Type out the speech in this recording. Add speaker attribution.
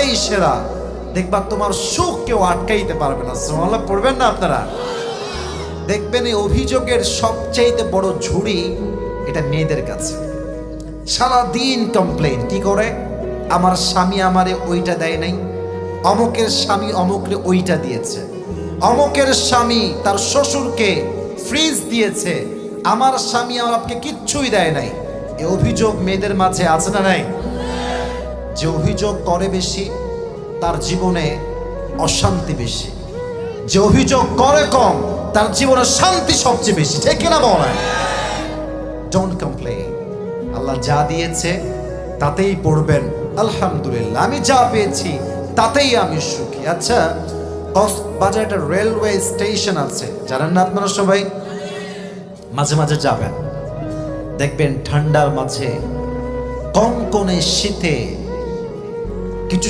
Speaker 1: তারাই সেরা। দেখবা তোমার সুখ কেউ আটকাইতে পারবে না। সুবহানাল্লাহ পড়বেন না আপনারা? দেখবেন এই অভিযোগের সবচাইতে বড় ঝুড়ি এটা মেয়েদের কাছে। সারাদিন কমপ্লেইন কি করে, আমার স্বামী আমারে ওইটা দেয় নাই, অমুকের স্বামী অমুকরে ওইটা দিয়েছে, অমুকের স্বামী তার শ্বশুরকে ফ্রিজ দিয়েছে, আমার স্বামী আমাকে কিচ্ছুই দেয় নাই। এই অভিযোগ মেয়েদের মাঝে আছে না নাই? যে অভিযোগ করে বেশি তার জীবনে অশান্তি বেশি, যে অভিযোগ করে কম তার জীবনে শান্তি সবচেয়ে বেশি। ঠিক কিনা বলেন? Don't complain. আল্লাহ যা দিয়েছে তাতেই পড়বেন আলহামদুলিল্লাহ, আমি যা পেয়েছি তাতেই আমি সুখী। আচ্ছা, কক্সবাজারে একটা রেলওয়ে স্টেশন আছে, জানেন না আপনারা সবাই? মাঝে মাঝে যাবেন, দেখবেন ঠান্ডার মাঝে কনকনে শীতে কিছু